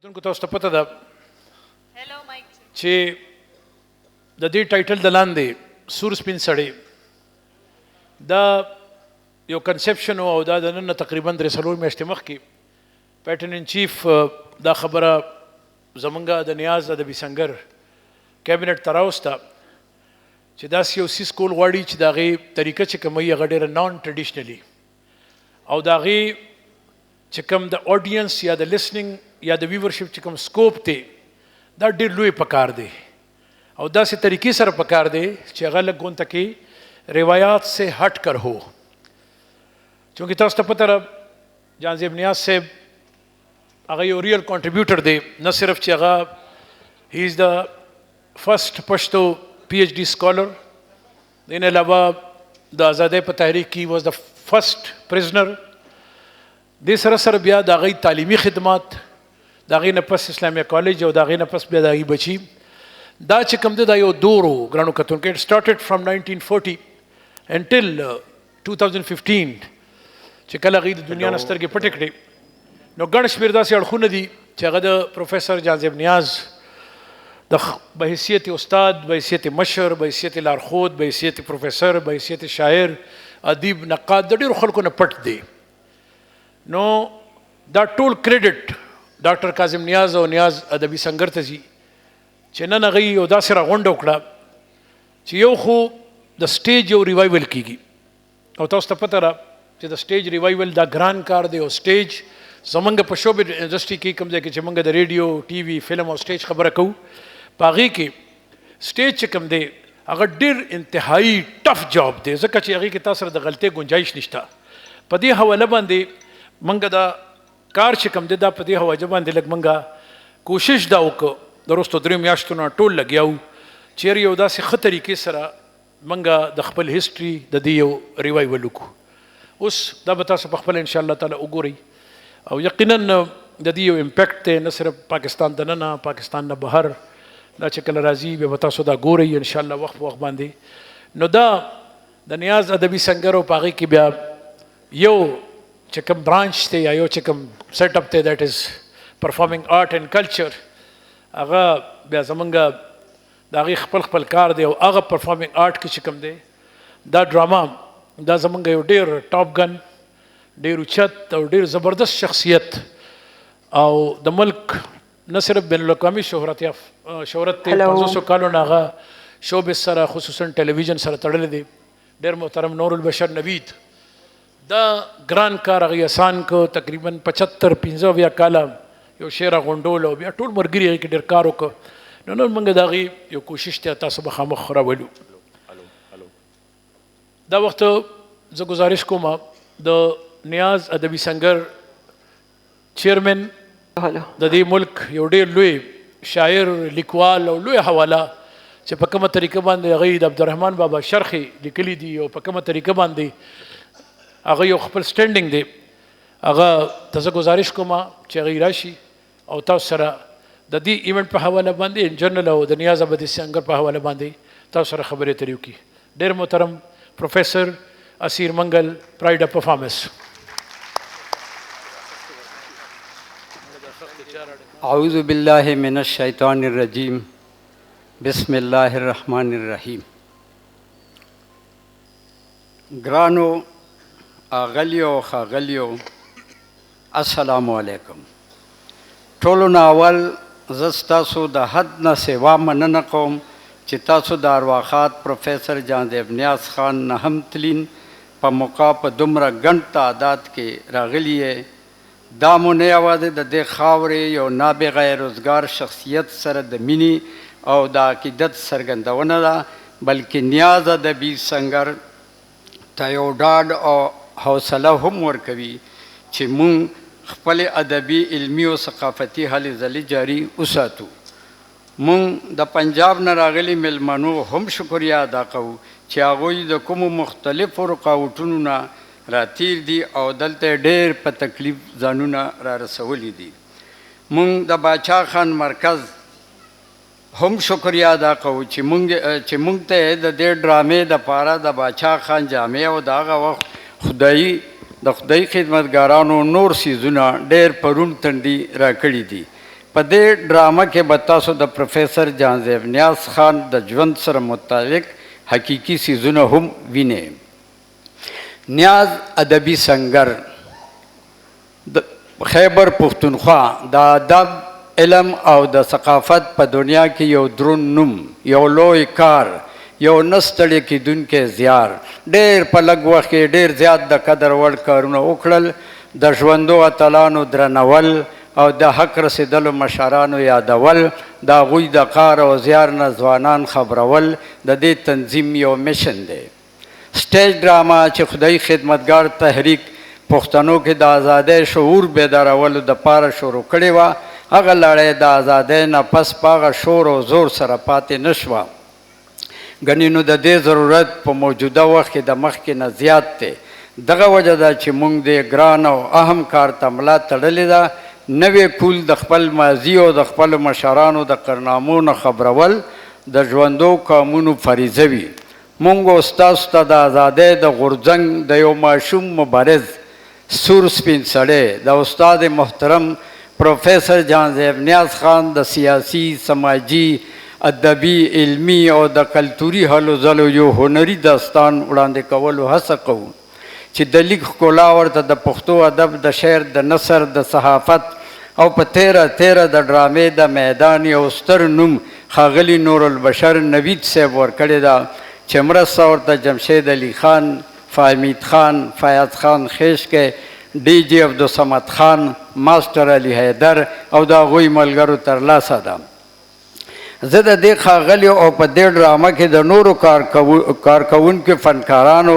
کتونکو تاسو ته پته ده چې د دې ټایټل د لاندې سور سپین سړی دا یو کنسپشن او دا د نن تقریبا 3 میاشتې مخکې پیټرن ان چیف دا خبره زمونږ د نیاز ادبي سنگر کابینټ ته راوسته چې داسې یو سیس کول غواړي چې د هغې طریقه چې کوم وي هغه ډېره نان ټریډیشنلي او د هغې چې کوم د اډینس یا د لسننګ یا د ویورشپ چې کوم سکوپ دی دا ډېر لوی پکار دی او داسې طریقې سره پکار دی چې هغه لږ غونته کې روایات سے ہٹ کر ہو چونکہ تاسو ته پته ده جان زیب نیاز صاحب هغه یو ریئل کنټریبیوټر دی نه صرف چې هغه هی از د فرسٹ پښتو پی ایچ ډي سکالر دین علاوه د آزادۍ په تحریک کې واز د فرسٹ پرزنر دې سره سره بیا د هغې تعلیمي خدمات د هغې نه پس اسلامیه کالج او د هغې نه پس بیا د هغې بچي دا چې کوم دی دا یو دور و ګرانو کتونکو اټ سټارټډ فرام 1940 انټل 2015 چې کله هغې د دنیا نه سترګې پټې کړې نو ګڼ شمېر داسې اړخونه دي چې هغه د پروفیسر جان زیب نیاز د بحیثیت استاد بحیثیت مشر بحیثیت لارښود بحیثیت پروفیسر بحیثیت شاعر ادیب نقاد د ډېرو خلکو نه پټ دی نو دا ټول کریډټ ډاکټر کاظم نیاز او نیاز ادبي سنګر ته ځي چې نن هغوی یو داسې راغونډه وکړه چې یو خو د سټیج یو ریوایول کیږي او تاسو ته پته ده چې د سټیج ریوایول دا ګران کار دی او سټیج زمونږ په شوبې انډسټري کې کوم ځای کې چې موږ د ریډیو ټي وي فلم او سټیج خبره کوو په هغې کې سټیج چې کوم دی هغه ډېر انتهایي ټف جاب دی ځکه چې هغې کې تا سره د غلطۍ ګنجایش نشته په دې حواله باندې موږ دا کار چې کوم دی دا په دې حواجه باندې لږ موږ کوشش دا وکړو د وروستو 3 میاشتو نه ټول لګیا وو چیرې یو داسې ښه طریقې سره موږ د خپل هسټري د دې یو ریوایول وکړو اوس دا به تاسو په خپله انشاءالله تعالی وګورئ او یقینا د دې یو امپیکټ دی نه صرف پاکستان دننه پاکستان نه بهر دا چې کله راځي بیا به تاسو دا ګورئ انشاءالله وخت په وخت باندې نو دا د نیاز ادبي سنګر او په هغې کې بیا یو چې کوم برانچ دی یا یو چې کوم سیټ اپ دی دیٹ از پرفارمینګ آرټ اینډ کلچر هغه بیا زمونږ د هغې خپل کار دی او هغه پرفارمینګ آرټ کې چې کوم دی دا ډراما دا زمونږ یو ډېر ټاپ ګن ډېر اوچت او ډېر زبردست شخصیت او د ملک نه صرف بین الاقوامي شهرت دی 500 کالو نه هغه شوبز سره خصوصا ټلویزیون سره تړلی دی ډېر محترم نور البشر نوید دا ګران کار هغې آسان کو تقریبا 75 کاله یو شعر غونډول او بیا ټول ملګري هغې کې ډېر کار وکړه نو نن موږ د هغې یو کوشش دی تاسو مخامخ راولو دا وخت زه ګزارش کوم د نیاز ادبي سنګر چیرمن د دې ملک یو ډېر لوی شاعر لیکوال او لوی حواله چې په کومه طریقه باندې هغې د عبدالرحمن بابا شرخې لیکلي دي او په کومه طریقه باندې هغه یو خپل سټینډینګ دی هغه ته زه ګزارش کوم چې هغې راشي او تاسو سره د دې ایونټ په حواله باندې ان جنرل او د نیاز ادبي سنګر په حواله باندې تاسو سره خبرې اترې وکړي ډېر محترم پروفیسر اسیر منگل پرائڈ آف پرفارمنس اعوذ باللہ من الشیطان الرجیم بسم اللہ الرحمن الرحیم گرانو اغلیو خاغلیو السلام علیکم ټولو نه اول زه ستاسو د حد نه سوا مننه کوم چې تاسو د ارواښاد پروفیسر جان زیب نیاز خان نهم تلین په موقع په دومره ګڼ تعداد کې راغلي یې دا مو نه یوازې د دې خاورې یو نابغه روزګار شخصیت سره د مینې او د عقیدت څرګندونه ده بلکې نیاز ادبي سنګر ته یو ډاډ او حوصله هم ورکوي چې مونږ خپل ادبي علمي او ثقافتي هلې ځلې جاري وساتو مونږ د پنجاب نه راغلي میلمنو هم شکریه ادا کوو چې هغوی د کومو مختلفو رکاوټونو نه راتیر دي او دلته ډېر په تکلیف ځانونه را رسولي دي مونږ د باچا خان مرکز هم شکریه ادا کوو چې مونږ ته د دې ډرامې دپاره د باچا خان جامې او د هغه وخت د خدای خدمتګارانو نور څیزونه ډېر پرون تندي راکړي دي په دې ډرامه کې به تاسو د پروفیسر جانزیب نیاز خان د ژوند سره متعلق حقیقي څیزونه هم وینئ. نیاز ادبي سنگر د خیبر پښتونخوا د ادب علم او د ثقافت په دنیا کې یو درون نوم، یو لوی کار، یو نه ستړی کیدونکی زیار. ډېر په لږ وخت کې ډېر زیات د قدر وړ کارونه وکړل، د ژوندو اتلانو درنول او د حق رسېدلو مشرانو یادول، د هغوی د کار او زیار نه ځوانان خبرول د دې تنظیم یو میشن دی. سټیج ډراما چې خدای خدمتګار تحریک پښتنو کې د ازادۍ شعور بیدارولو دپاره شروع کړې وه، هغه لړۍ د ازادۍ نه پس په هغه شور او زور سره پاتې نه شوه. ګنې نو د دې ضرورت په موجوده وخت کې د مخکې نه زیات دی. دغه وجه ده چې موږ دې ګران او اهم کار ته ملا تړلې ده. نوې کول د خپل ماضي او د خپلو مشرانو د کارنامو نه خبرول د ژوندو قومونو فریضه وي. موږ ستاسو ته د ازادۍ د غورځنګ د یو ماشوم مبارز سور سپین سړی د استاد محترم پروفیسر جانزیب نیاز خان د سیاسي، سماجي، ادبي، علمي او د کلتوري هلو ځلو یو هنري داستان وړاندې کولو هڅه کوو چې د لیک ښکلا ورته د پښتو ادب د شعر، د نثر، د صحافت او په تیره د ډرامې د میدان یو ستر نوم ښاغلي نورالبشر نوید صاحب ورکړې ده چې مرسته ورته جمشید علي خان، فهمید خان، فیاض خان خیشکې، ډي جي عبدالصمد خان، ماسټر علي حیدر او د هغوی ملګرو ترلاسه ده. زه د دې ښاغلیو او په دې ډرامه کې د نورو کارکوونکو فنکارانو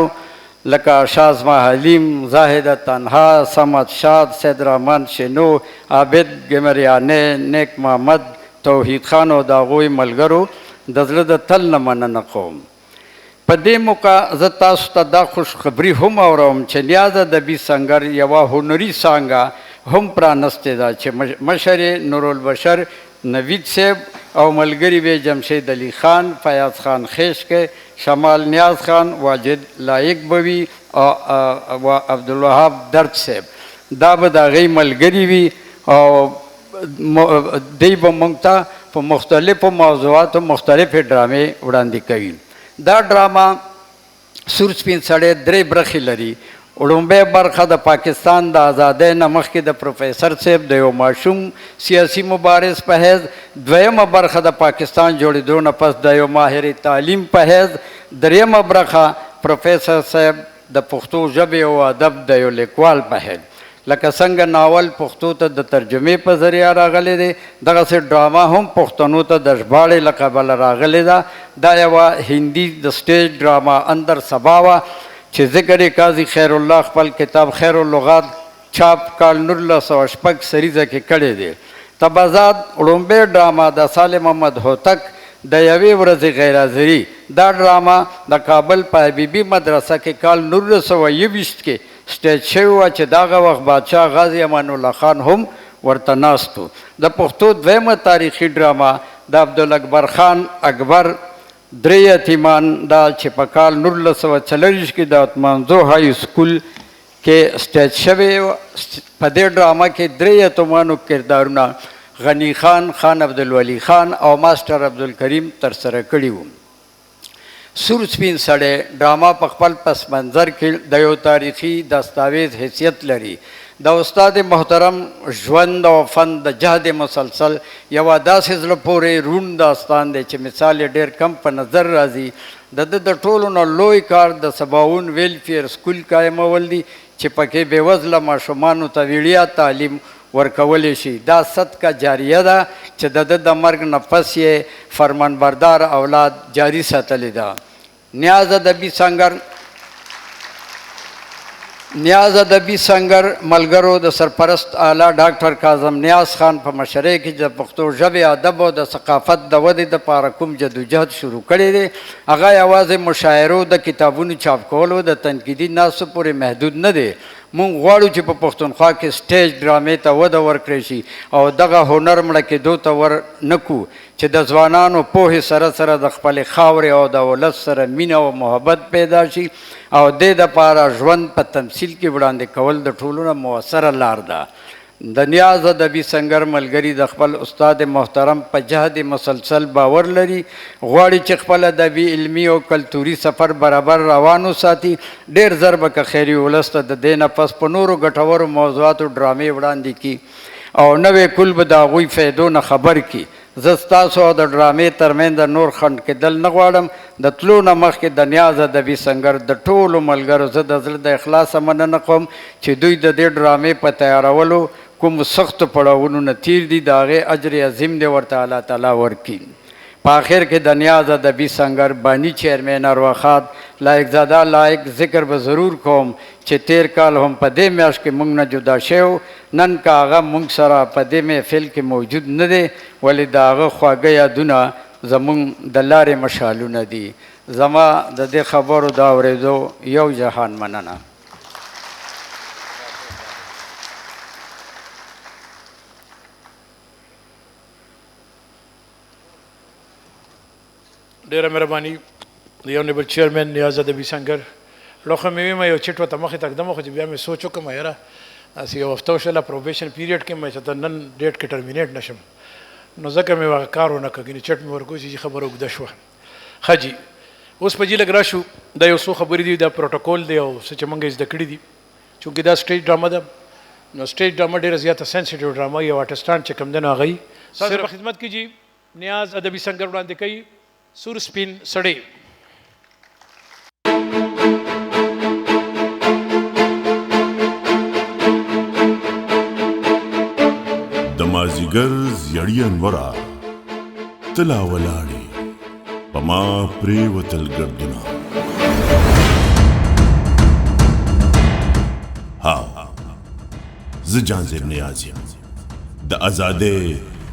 لکه شازما حلیم، زاهده تنها، صمد شاد، سید رحمان شنو، عابد ګمریانې، نیک محمد، توحید خان او د هغوی ملګرو د زړه د تل نه مننه کوم. په دې موقع زه تاسو ته دا خوشخبري هم اورم چې نیاز ادبي سنګر یوه هنري څانګه هم پرانستې ده چې مشر یې نورالبشر نوید صاحب او ملګري به جمشید علي خان، فیاض خان خیشکې، شمال نیاز خان، واجد لایق بوي او عبدالوهاب درد صاحب. دا به د هغوی ملګري وي او دوی به موږ ته په مختلفو موضوعاتو مختلفې ډرامې وړاندې کوي. دا ډرامه سور سپین سړی 3 برخې لري. وړومبۍ برخه د پاکستان د ازادۍ نه مخکې د پروفیسر صاحب د یو ماشوم سیاسي مبارز په حیث، دویمه برخه د پاکستان جوړېدو نه پس د یو ماهر تعلیم په حیث، دریمه برخه پروفیسر صاحب د پښتو ژبې او ادب د یو لیکوال په حیث. لکه څنګه ناول پښتو ته د ترجمې په ذریعه راغلی دی، دغسې ډرامه هم پښتنو ته د ژباړې له کبله راغلې ده. دا یوه هندي د سټیج ډرامه اندر سبا وه چې ذکر قاضي خیر الله خپل کتاب خیر اللغات چاپ کال 1906 سریزه کې کړی دی. تبازات وړومبۍ ډرامه د صالح محمد هوتک د یوې ورځې غیر حاضري. دا ډرامه د کابل په حبیبي مدرسه کې کال 1921 کې سټیج شوې وه چې دغه وخت بادشاه غازي امان الله خان هم ورته ناست و. د پښتو دویمه تاریخي ډرامه د عبدالاکبر خان اکبر 3 یتیمان دا چې په کال 1940 کې د اتمانزو های سکول کې سټیج شوې. په دې ډرامه کې 3 یتیمانو کردارونه غنی خان، خان عبدالولی خان او ماسټر عبدالکریم ترسره کړي وو. سور سپین سړی ډرامه په خپل پس منظر کې د یو تاریخي دستاویز حیثیت لري. د استاد محترم ژوند او فن د جهد مسلسل یوه داسې زړه پورې روڼ داستان دی چې مثال یې ډېر کم په نظر راځي. د ټولو نه لوی کار د سباوون ویلفیر سکول قایمول دي چې پکې بېوزله ماشومانو ته وړیا تعلیم ورکولی شي. دا صدقه جاریه ده چې د مرګ نه پس یې فرمانبردار اولاد جاری ساتلې ده. نیاز ادبي سنګر ملګرو د سرپرست اعلی ډاکټر کاظم نیاز خان په مشرۍ کې د پښتو ژبې ادب او د ثقافت د ودې دپاره کوم جدوجهد شروع کړی دی، هغه یوازې مشاعرو د کتابونو چاپ کولو د تنقیدي ناستو پورې محدود نه دی. مونږ غواړو چې په پښتونخوا کې سټیج ډرامې ته وده ورکړی شي او دغه هنر مړه کېدو ته ور نه کړو چې د ځوانانو پوهې سره سره د خپلې خاورې او د ولس سره مینه او محبت پیدا شي او دې دپاره ژوند په تمثیل کې وړاندې کول د ټولو نه مؤثره لار ده. د نیاز ادبي سنګر ملګري د خپل استاد محترم په جهد مسلسل باور لري، غواړي چې خپل ادبي علمي او کلتوري سفر برابر روانو ساتي. ډېر ژر به که خیري ولس ته د دې نه پس په نورو ګټورو موضوعاتو ډرامې وړاندې کړي او نوې کل به د هغوی فایدو نه خبر کړي. زه ستاسو او د ډرامې ترمنځ نور خنډ کېدل نه غواړم. د تلو نه مخکې د نیاز ادبي سنګر د ټولو ملګرو زه د زړه د اخلاصه مننه کوم چې دوی د دې ډرامې په تیارولو کوم سختو پړاوونو نه تیر دي، د هغې اجر عظیم دی ورته الله تعالی ورکړي. په آخر کې د نیاز ادبي سنګر بانی چیرمین ارواخاد لایقزاده لایق ذکر به ضرور کوم چې تیر کال هم په دې میاشت کې موږ نه جدا شوی، نن که هغه موږ سره په دې محفل کې موجود نه دی، ولې د هغه خواږه یادونه زموږ د لارې مشالونه دي. زما د دې خبرو د اورېدو یو جهان مننه. ډېره مهرباني د یونیبل چیرمین نیاز ادبي سنګر. لوخه مې ویمه یو چټ ورته مخې ته ږدم، خو چې بیا مې سوچ وکړم یاره داسې یو هفته وشله پروبیشن پیریډ کې مې چې ته نن ډیټ کې ټرمینیټ نشم، نو ځکه مې هغه کار ونه کړ، ګینې چټ مې ورکوي چې خبره اوږده شوه. ښه جي اوس په جي لږ راشو. دا یو څو خبرې دي، دا پروټوکول دی او څه چې موږ یې زده کړي دي. چونکې دا سټیج ډرامه ده، نو سټیج ډرامه ډېره زیاته سینسیټیو ډرامه یو آرټسټان چې کوم دی نو هغه یې ستاسو په خدمت کې جي نیاز ادبي سنګر وړاندې کوي سور سپین سړی. د مازیګر زیړی انوره تلا ولاړې په ما پرېوتل ګردونه. ها زه جانزیب نیاز یم، د ازادۍ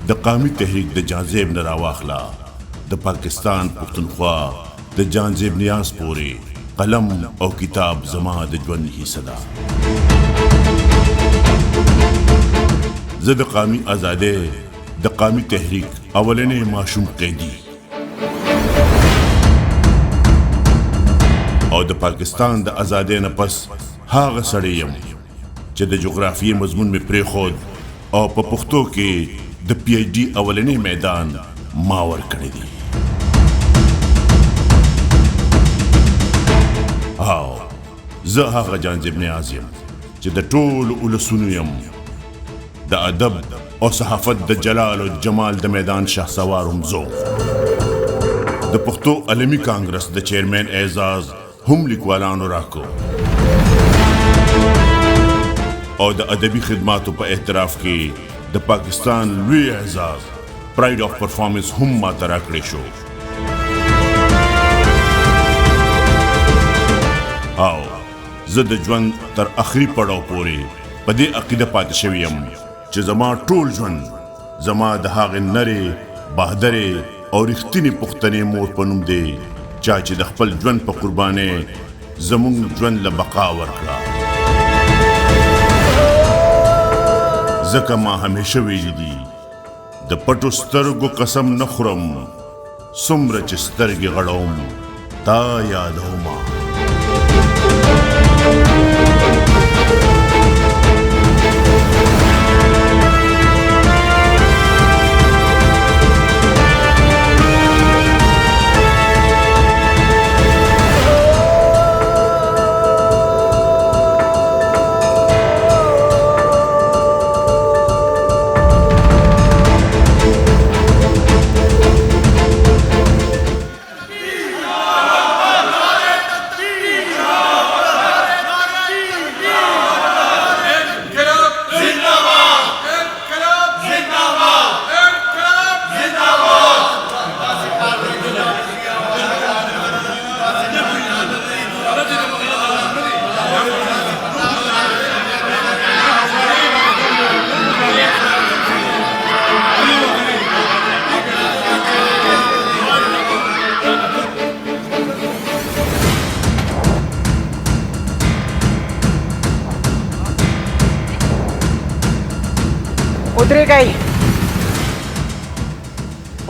د قامي تحریک د جانزیب نه راواخله د پاکستان پښتونخوا د جانزیب نیاز پورې قلم او کتاب زما د ژوند حصه ده. زه د قامي ازادۍ د قامي تحریک اولنی ماشوم قیدي او د پاکستان د ازادۍ نه پس هغه سړی یم چې د جغرافیې مضمون مې پرېښود او په پښتو کې د پی ایچ ډي اولنی میدان ما ورکړی دی. او زه هغه جانزیب نیاز یم چې د ټولو ولسونو یم د ادب او صحافت د جلال او جمال د میدان شهسوار هم زه. د پښتو علمي کانګرس د چیرمین اعزاز هم لیکوالانو راکو او د ادبي خدماتو په اعتراف کې د پاکستان لوی اعزاز پراید آف پرفارمنس هم ماته راکړی شو. او زه د ژوند تر اخري پړاو پورې په دې عقیده پاتې شوی یم چې زما ټول ژوند زما د هغې نرې بهادرې او رښتینې پښتنې مور په نوم دی چا چې د خپل ژوند په قربانۍ زموږ ژوند له بقا ورکړه. ځکه ما همیشه ویلي دي د پټو سترګو قسم نه خورم، څومره چې سترګې غړوم تا یادومه.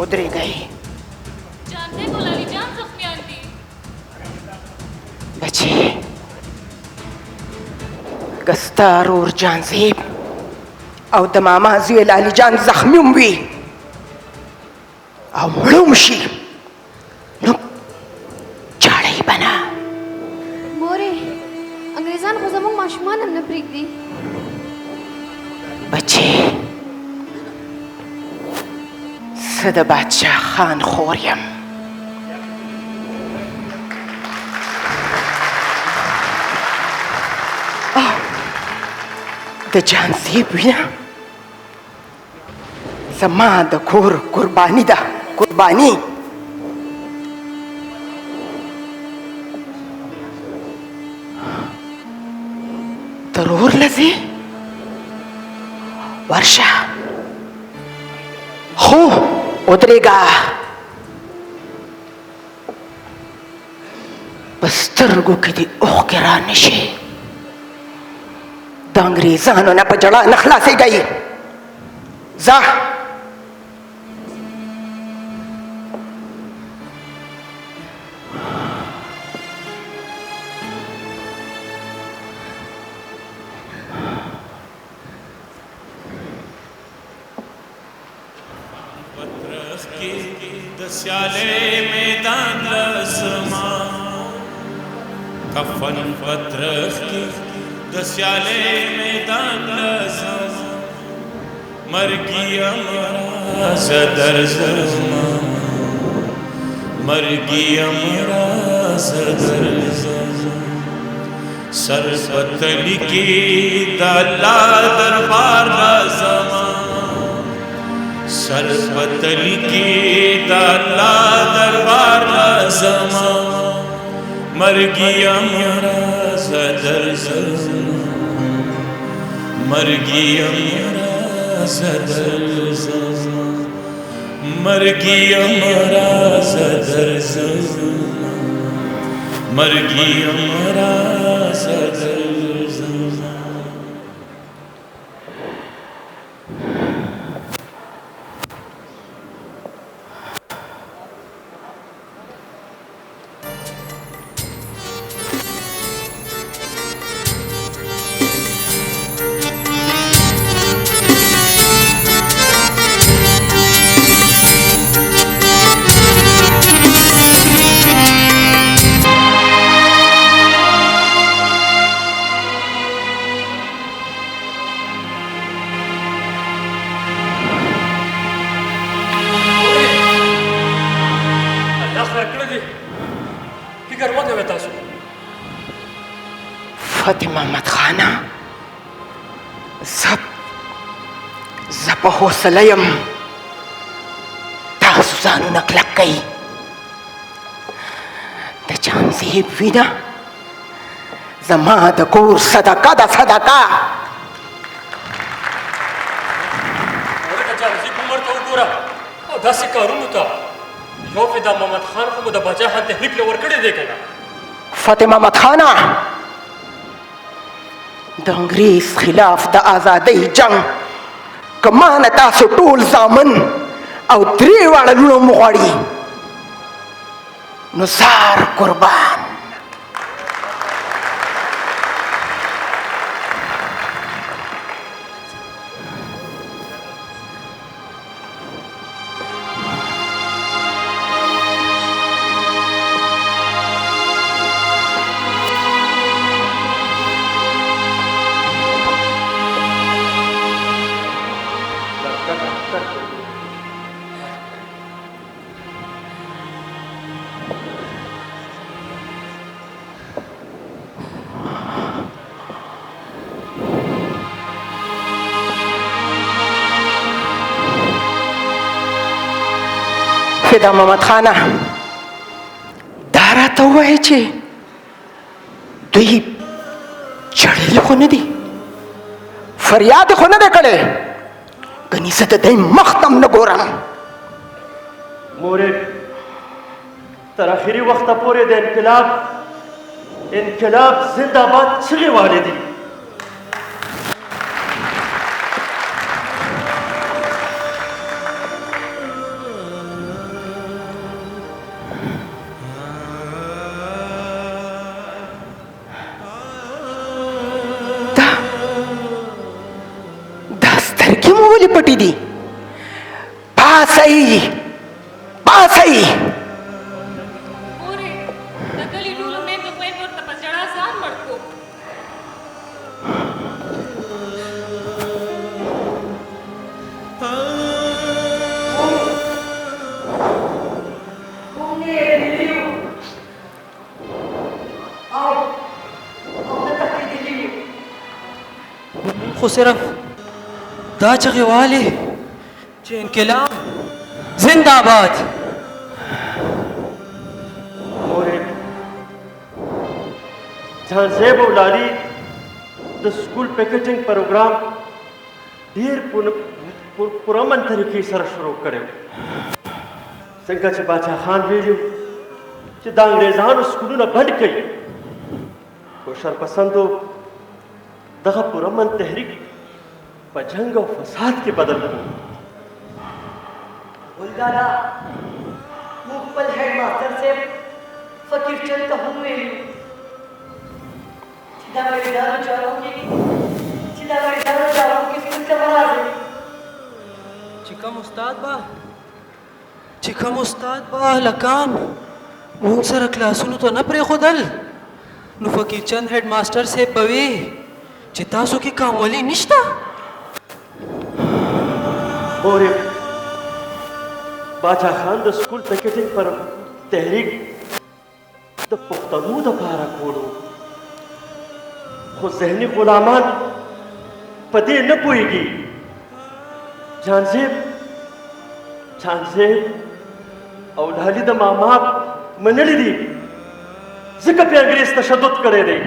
उतरी गई जानते को लाली जान जख्मी आंटी बचे गस्तार और जानसेब او د ماما زوی لالي جان زخمي هم وي او مړه شي نو چاړی به نه. مورې انګریزان خو زموږ ماشومان هم نه پرېږدي. بچې زه د بادشاه خان خور یم. د جان صاحب وینه زما د کور قرباني ده، قرباني. ضرور لځې ورشه خو ودرېږه په سترګو کې دې اوښکې را نه شي. د انګریزانو نه په جړا نه خلاصېږئ. ځه दस्याले मैदान लसमा कफन पत्रख की दस्याले मैदान लसमा मरगी अमरा सदर जमा मरगी अमरा सदर जमा सरपतली की दल्ला दरबार लसमा सरपतली की दाला दरबार लसमा मरगी अमरा सदर जमा मरगी अमरा सदर जमा मरगी अमरा सदर जमा मरगी अमरा सदर जमा. فتح محمد خانه زه په حوصله یم. تاسو ځانونه کلک کئ. د جان صاحب وینه زما د کور صدقه ده، صدقه. د جان صاحب عمر ته وګوره او داسې کارونو ته. یو فدا محمد خان خو مو د باچا خان تحریک له ورکړی دی که نه؟ فتح محمد خانه د انګریز خلاف د آزادۍ جنګ که ما نه تاسو ټول زامن او درې واړه لوڼه مو غواړي نو زار قربان. فدا محمد خانه دا راته ووایه چې دوی چړلي خو نه دي، فریاد خو نه دی کړی، ګنې زه د دی مخ ته هم نه ګورم. مورې تر اخري وخته پورې د انقلاب زنده‌باد چغې والې دي. دا ستا ولې پټې دي؟ پاسئ پاسئ. مورې د کلي ټولو میندو خویندو ورته په ژړا ځان مړ کړو. خو صرف دا چغې والې چې انقلاب زنده باد. مورې جان زیب او لالي د سکول پیکټینګ پروګرام ډېر پرامن طریقې سره شروع کړی و. څنګه چې باچا خان ویلي چې د انګریزانو سکولونه بند کړي، خو شرپسندو دغه پرامن تحریک په جنګ او فساد کې بدل کړو. ګلدادا موږ خپل هیډ ماسټر صاحب فقیر چند ته هم ویلي چې دا وړاندې چارو کې سکول ته راځي. چې کوم استاد به هلکان موږ سره کلاسونو ته نه پرېښودل، نو فقیر چند هیډ ماسټر صاحب به وي چې تاسو کې کامولي نشته. مورې باچا خان د سکول پیکټینګ پر تحریک د پښتنو دپاره کولو، خو ذهني غلامان په دې نه پوهېږي. جان صاحب او لالي د ماما منلي دي، ځکه پې انګریز تشدد کړی دی.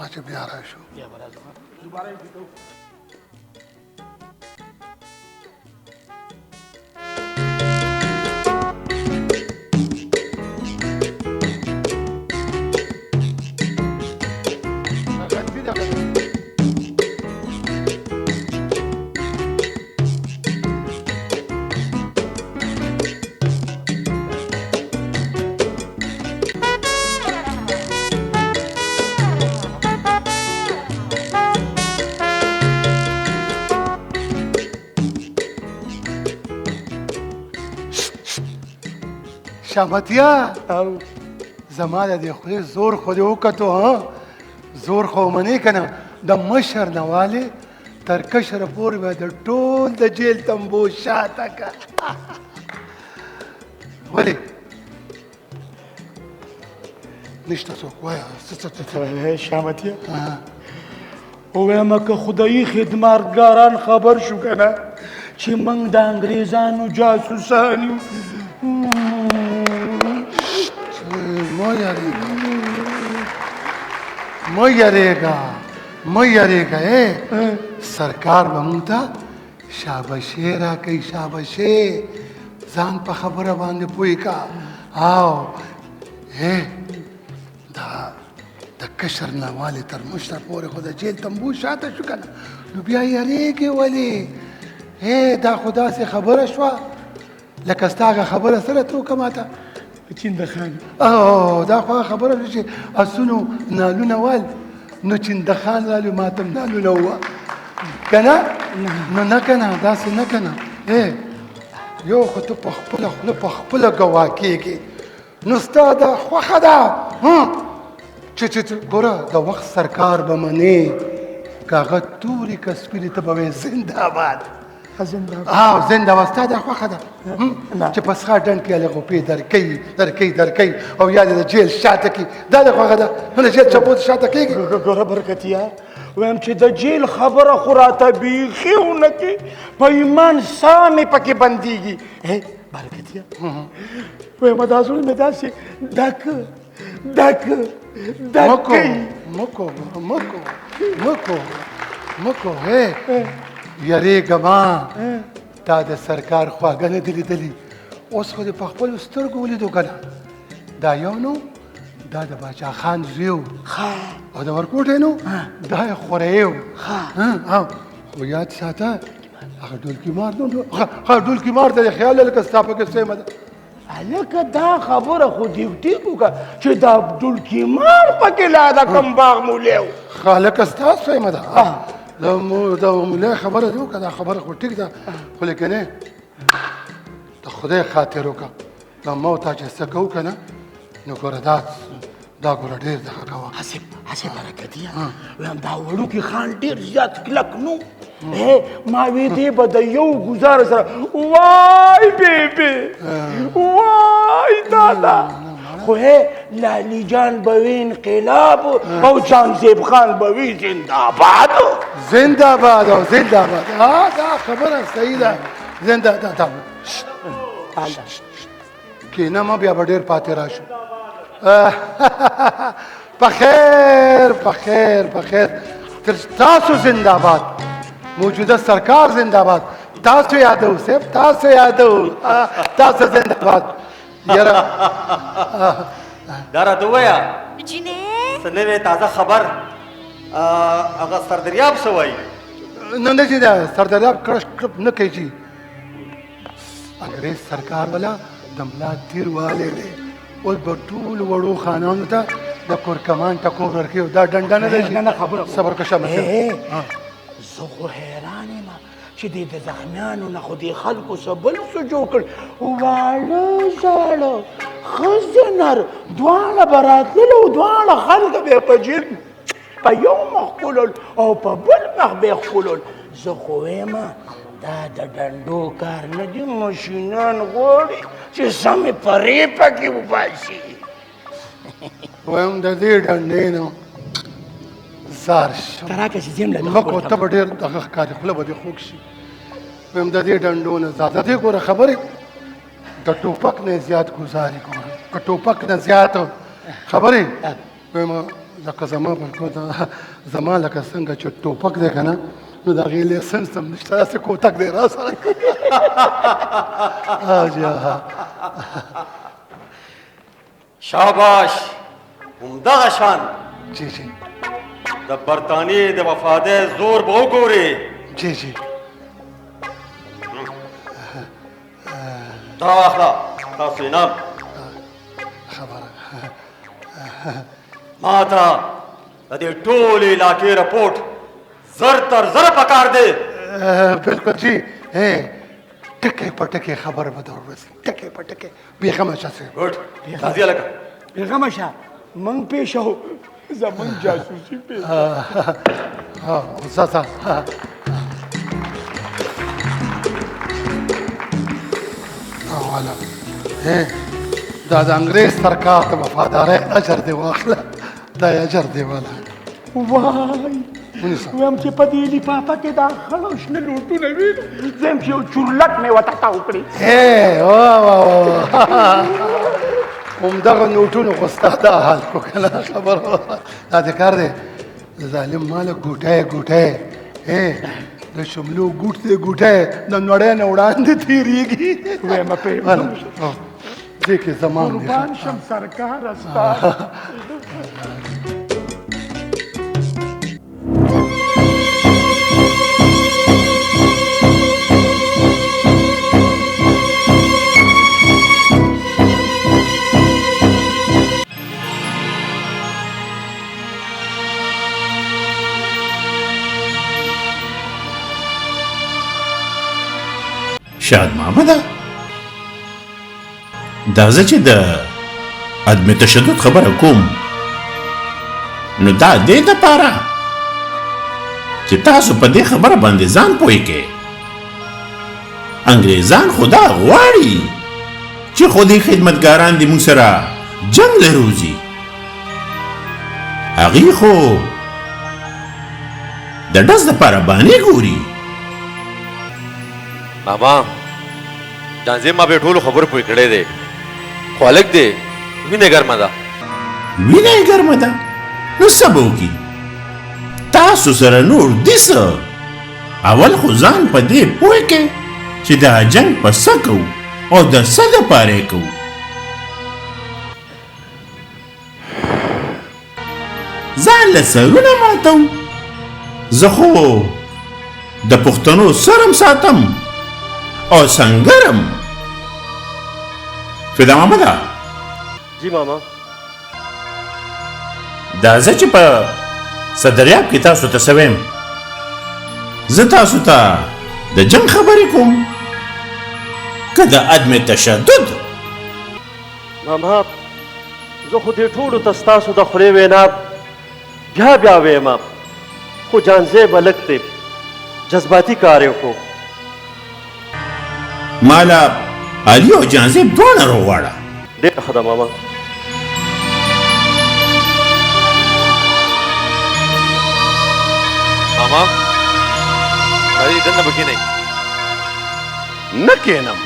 अच्छा बया राशो दोबारा شامتیا او زماده دی خو زور خو دی وکړو ها زور خو منی کنه د مشر نواله تر کشر پورې به د ټول د جیل تمبو شاته کا ولی نشته څوک وایه څه شامتیا ووایم که خدایي خدمتګاران خبر شو کنه چې موږ د انګریزانو جاسوسان یو مو یریگا سرکار بمونتا شابشی را کئی شابشی زان پا خبر باندې پوی کا آو دا کشر نه والې تر مشر پورې خو د جیل تمبو شاته شو که نه نو بیا یېرېږې ولې دا خو داسې خبره شوه لکه ستا هغه خبره سره ته وکړه ما ته چندخان دا خو هغه خبره شوه چې اسونو نالونه وال نو چندخان رالو ما ته هم نالونه ووه که نه نو نه که نه داسې نه که نه یو خو ته په خپله خوله په خپله ګواه کېږې نو ستا دا خوښه ده چې ګوره د وخت سرکار به منې که هغه تورې که سپینې ته به وایې زنده‌باد زنده‌باد ستا دا خوښه ده چې په سخا ډنډ کې هلې غوپې درکوي او یا دې د جیل شاته کړي دا دې خوښه ده نو د جیل چپو شاته کېږي ګوره برکتیا وایم چې د جیل خبره خو راته بیخي ونه کې په ایمان ساه مې پکې بندېږي برکتیا وایم دا زړه مې داسې مکو یریږه ما تا د سرکار خواږه نه دي لیدلي اوس خو دې په خپلو سترګو ولیدو که نه دا یو نو دا د باچا خان زوی و او د ورکوټی نو دا یې خوری و خو یاد ساته هغه ډولکي مار هغه ډولکي مار ته دې خیال لکه ستا پکې سیمه ده هلکه دا خبره خو ډیوټي وکړه چې دا ډولکي مار پکې لا دا کم باغ مولی و هلکه ستا سیمه ده د مولی خبره دې وکړه دا خبره خو ټیک ده خو لیکنې د خدای خاطر وکړه دا ما او تا چې څه کوو که نه نو ګوره دا ګوره ډېر دغه کوه هسې برکتیا وایم دا وړوکي خان ډېر زیات کلک نو ما وی دی به د یو ګزار سره وای بیبي وای دادا خو لالی جان به وی انقلاب او جانزیب خان به وی زنده‌باد دا خبره صحیح ده زنده کینه ما بیا به ډېر پاتې راشو په خیر تاسو زنده‌باد موجوده سرکار زنده‌باد تاسو یادو صاحب تاسو زنده‌باد یاره دا راته ووایه جینې څه نوې تازه خبر هغه سردریاب څه وایي نه چې دا سردریاب کړش نه کوي چې انګریز سرکار والا د ملا تیر والی دی اوس به ټولو وړو خانانو ته د کورکمان ټکور ورکوي دا ډنډه نه ده صبر کشه زه خو حیران یم چې دې د زخمیانو نه خو دې خلکو څه بل څه جوړ کړ واړه زاړه ښځې نر دواړه به راتلل او دواړه خلک به یې په جیل په یو مخ کولل او په بل مخ به یې ښکلل زه خو وایم دا د ډنډو کار نه دي ماشینان غواړي چې سمې پرې پکې وباسي وایم د دې ډنډې نه زار شم تراکه چې زم له مکو ته به ډېر دغه ښکاري خوله به دې خوږ شي وایم د دې ډنډو نه زیاده دې ګوره خبرې د ټوپک نه زیات ګزارې ګوره د ټوپک نه زیات خبرې وایم لکه زما لکه څنګه چې ټوپک دی که نه نو د هغې لیسنس هم نشته داسې کوتک دی را سره شاباش همدغه شان جی د برطانیې د وفادۍ زور به وګورې جی دا واخله تاسو انعام خبره ما ته د دې ټولې علاقې رپورټ زر تر زر پکار دی بالکل جی ټکی په ټکی خبره به در ورسي ټکی په ټکی بېغمه شه صاحب ګډ راځي هلکه بېغمه شه موږ پېښه وو زموږ جاسوسي پېښه ځه والا دا د انګریز سرکار ته وفادارۍ اجر دې واخله دا یې اجر دې والا وای وایم چې په دې لفافه کې دا خړ شنه لوټونه وي زه یم چې یو چورلټ مې ورته تاو کړي همدغه نوټونو خو ستا دا حال کو که نه خبره دا دې کار دی د ظالم ماله ګوټی د شملو ګوټ دی ګوټی د نړۍ نه وړاندې تېرېږي وایم په دې کې زمان قربان شم سرکاره ستا شاد محمده دا زه چې د عدم تشدد خبره کوم نو دا دې دپاره چې تاسو په دې خبره باندې ځان پوه کړئ انګریزان خو دا غواړي چې خودي خدمتګاران دې موږ سره جنګ له روزي هغې خو د ډز دپاره بانې ګوري ماما جانځې ما به ټولو خبرو پوه کړی دی خو هلک دی وینه ګرمه ده وینه یې ګرمه ده نو څه به وکړي تاسو سره نور دي څه اول خو ځان په دې پوه کړئ چې دا جنګ په څه کوو او د څه دپاره یې کوو ځان له سرونه ماتوم زه خو د پښتنو سرم ساتم او سنګرم فدا محمده جی ماما دا زه چې په صدریاب کې تاسو ته څه ویم زه تاسو ته د جنګ خبرې کوم که د عدم تشدد ماما زه خو دې ټولو ته ستاسو د خولې وینا بیا بیا ویم خو جانځې بلک دی جذباتي کار یې وکړو مالا علي او جانځیب دواړه راوغواړه ډېره ښه ده ماما ماما راځئ دننه به کښېنئ نه کښېنم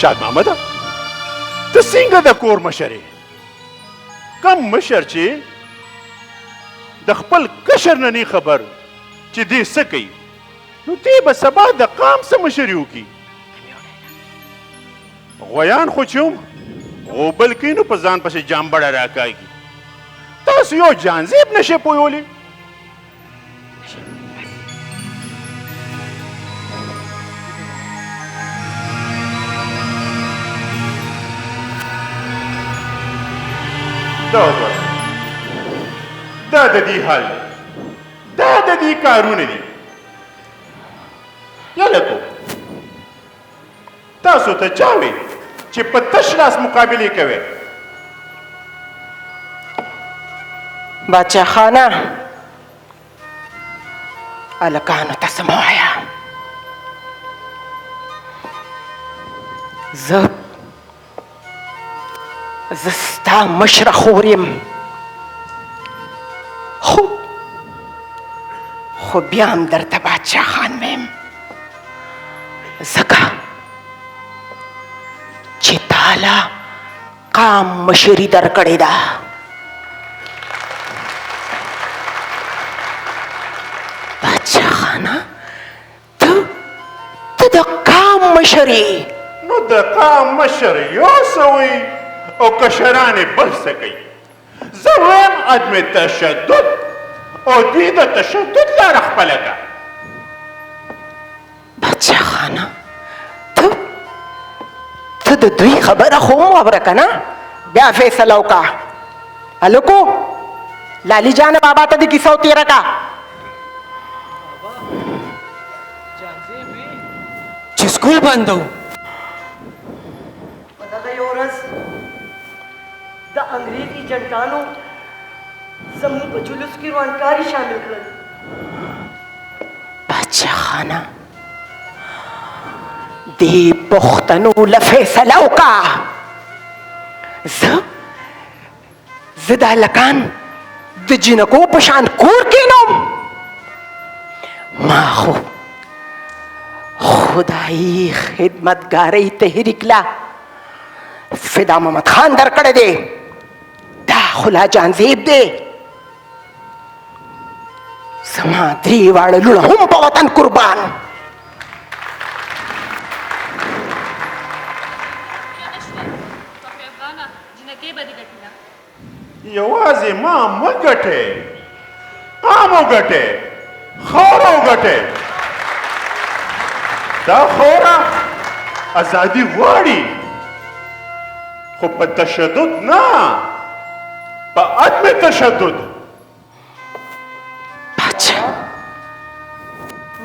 شاد محمده ته څنګه د کور مشر یې کم مشر چې د خپل کشر نه نه خبر چې دې څه کوي نو دې به سبا د قام څه مشري وکړي غویان خو چې هم غوبل کوي نو په ځان پسې جامبړه راکاږي تاسو یو جانځیب نشئ پوهولی دا وګوره دا د دې حال دی دا د دې کارونه دي یالکو تاسو ته چا وی چې په تش لاس مقابلې کوئ باچا خانه هلکانو ته څه مه وایه زه ستا مشره خور یم خو بیا هم درته باچا خان ویم ځکه چې تاله قام مشري درکړې ده باچا خانه ته د قام مشر یې نو د قام مشر یو څه وایي او کشران یې بل څه کوي زه وایم عدم تشدد او دوی د تشدد لاره خپله کړه باچا خانه ته د دوی خبره خو هم واوره که نه بیا فیصله وکړه هلکو لالي جان بابا ته د کیسو تېره کړه چې سکول بند و په دغه یو ورځ د انګریز ایجنټانو زموږ په جلوس کې روانکاري شامل کړل باچا خانه دې پښتنو له فیصله وکړه زه دا هلکان د جنکو په شان کور کښېنوم ما خو خدایي خدمتګارۍ تحریک له فدا محمد خان درکړی دی دا خو لا جانځیب دی زما درې واړه لوڼه هم په وطن قربان یوازې ما مه ګټې قام وګټې خاوره وګټې دا خاوره ازادي غواړي خو په تشدد نه په عدم تشدد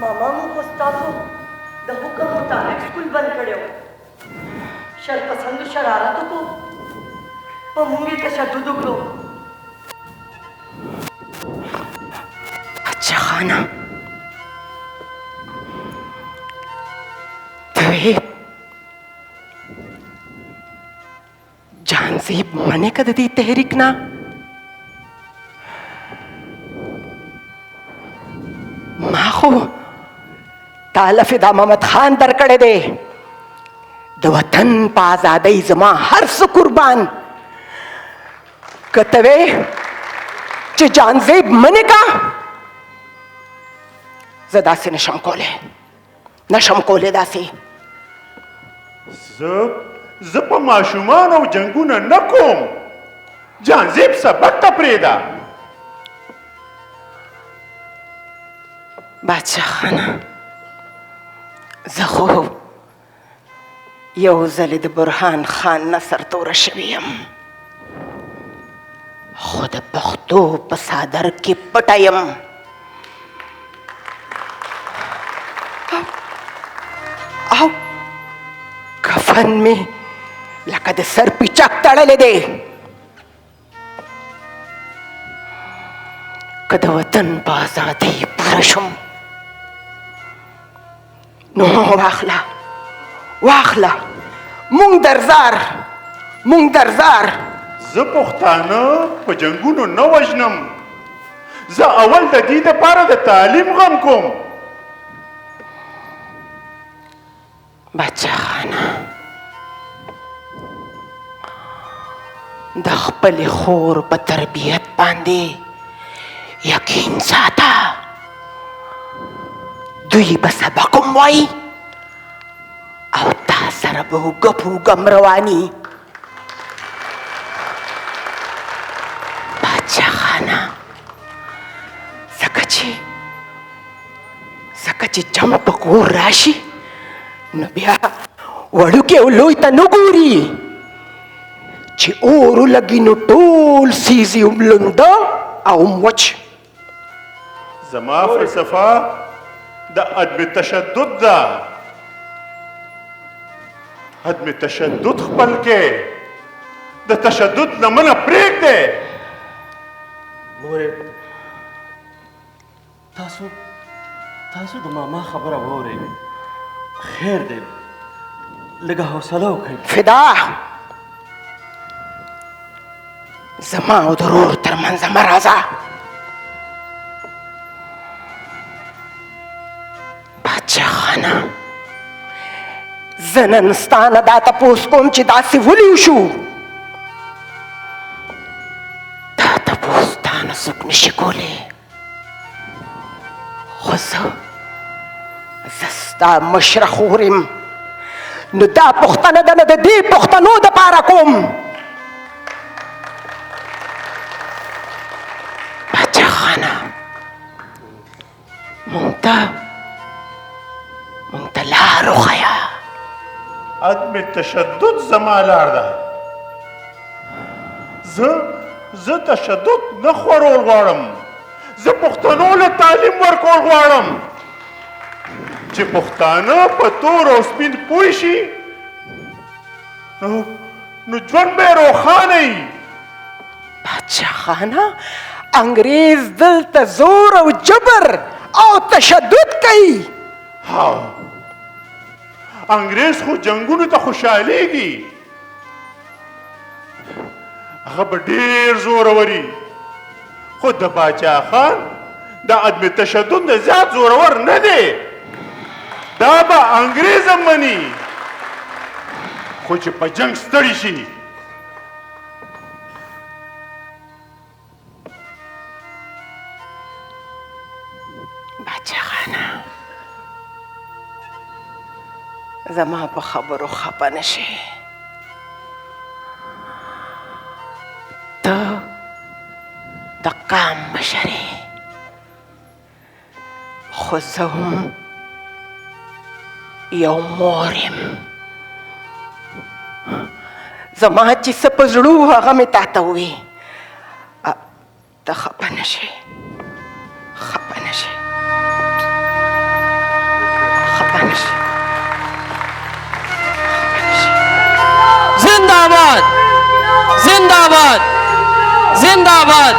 ماما موږ خو ستاسو د حکم مطابق سکول بند کړو شرپسندو شرارتو کو په موږ یې تشدد وکړو اچھا خانه ته جانزیب منې که د دې تحریک نه ما خو تاله فدا محمد خان در کړی دی د وطن په ازادۍ زما هر څه قربان که ته وې چې جانزیب منې کا زه داسې نشم کولی داسې زه په ماشومان او جنگونه نه کوم جانزیب سبق ته پرېږده بادشاه خانه زه خو یو ځلې د برهان خان نه سرتوره شوې یم خو د پښتو په څادر کې پټه یم او کفن مې لکه د سر پیچک تړلی دی که د وطن په ازادۍ پوره شم نو واخله مونږ درزار زه پښتانه په جنګونو نه وژنم زه اول د دې دپاره د تعلیم غم کوم بچه خانه د خپلې خور په تربیت باندې یقین ساته دوی به سبق هم وایي او تا سره به اوږه په اوږه رواني بادشاه خانه ځکه چې جنګ په کور راشي نو بیا وړوکی او لوی ته نه ګوري چې اور ولګي نو ټول څیز یې هم لنده او هم وچ زما فلسفه د عدم تشدد ده عدم تشدد خپل کې د تشدد لمنه پرېږدې مورې تاسو د ماما خبره واورئ خیر دی لږه حوصله وکړئ فدا زما او د ورور ترمنځ مه راځه بادشاه خانه زه نن ستا نه دا تپوس کوم چې داسې ولې وشو دا تپوس تا نه څوک نشي کولی خو زه ستا مشره خور یم نو دا پوښتنه ده نه د دې پښتنو دپاره کوم بادشاه خانه مونږ ته لار وښیه عدم تشدد زما لار ده زه تشدد نه خورول غواړم زه پښتنو له تعلیم ورکول غواړم چې پښتانه په تور او سپین پوه شي نو ژوند به یې روښانه وي بادشاه خانه انګریز دلته زور او جبر او تشدد کوي انګریز خو جنګونو ته خوشحالیږي هغه به ډېر زورور وي خو د باچا خان د عدم تشدد نه زیات زورور نه دی دا به انګریز هم مني خو چې په جنګ ستړي شي باچا خانه زما په خبرو خفه نشي ته د قام مشر یې خو زه هم یو مور یم زما چې څه په زړه وو هغه مې تا ته ووایي ته خفه نشې خفه نشې जिंदाबाद।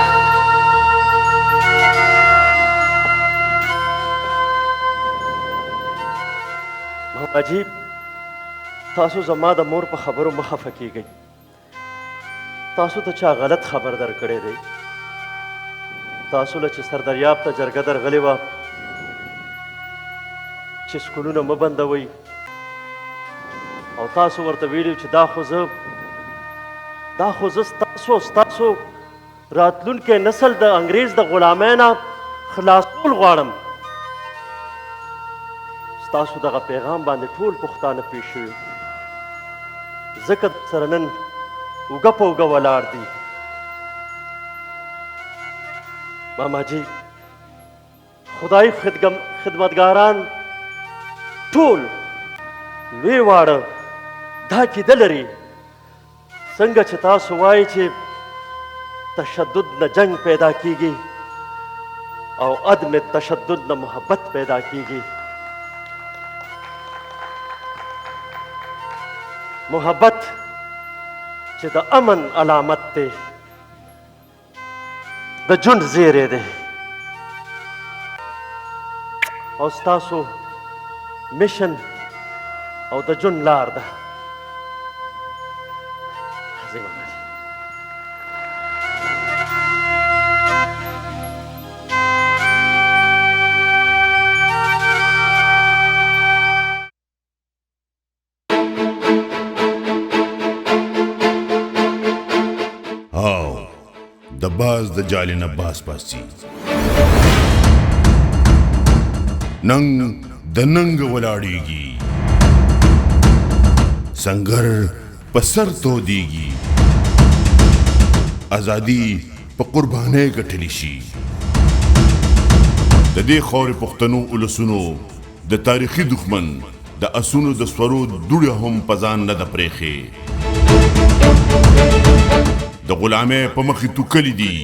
मामा जी तासो जमा द मोर पे खबरों में खफा की गई। तासो तो चा गलत खबर दर करे दे। तासो लच सरदरियाब ता जरगदर गलेवा च स्कूलों में बंद हुई और तासो वर्त वीडियो च दाखुज़ तासो रातलुन के नस्ल द अंग्रेज द गुलामैना खलासूल गाड़म तासो दगा पैगाम बांधे ठूल पुख्तान पेश हुई ज़कत सरनन उगा पोगा वलार दी। मामा जी खुदाई खिदमतगारान ठूल वेवाड़ धा की दलरी संग छता सुवाई छे तशद्दुद न जंग पैदा की गई और अदम तशद्दुद न मोहब्बत पैदा की गई। मोहब्बत च द अमन अलामत ते द जुंड जेरे दे और स्तासो मिशन और द जुंड लार दा। बाज द जालिन अब्बास पासी नंग द नंग वलाड़ीगी संगर पसर तो दीगी आजादी प कुर्बाने गठलिशी द दे खौर पुख्तनो उलसुनो द तारीखी दुश्मन द असुनो द स्वरो दुड़िया हम पजान न द प्रेखे द गुलामे पमखी तुकली दी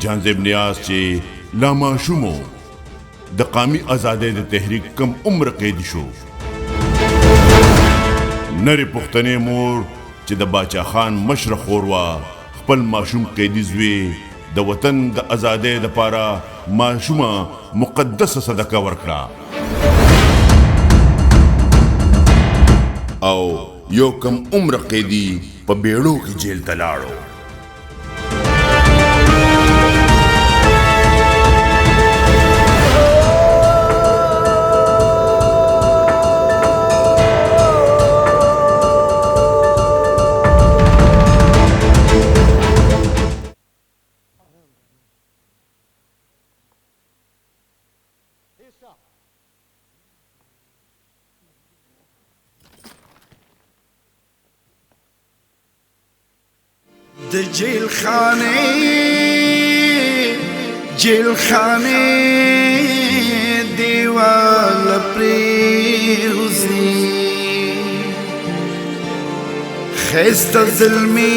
जानजेब नियाज चे लामाशुमो द कामी आजादे द तहरीक कम उम्र कैदी शो नरे पुख्तने मोर चे द बाचा खान मशर खोरवा खपल माशुम कैदी जुए द वतन द आजादे द पारा माशुमा मुकद्दस सदका वर्कड़ा आओ यो कम उम्र कैदी प बेड़ों की जेल तलाड़ो। जेल खाने दीवाल प्रेउजी खैस्ता ज़ुल्मी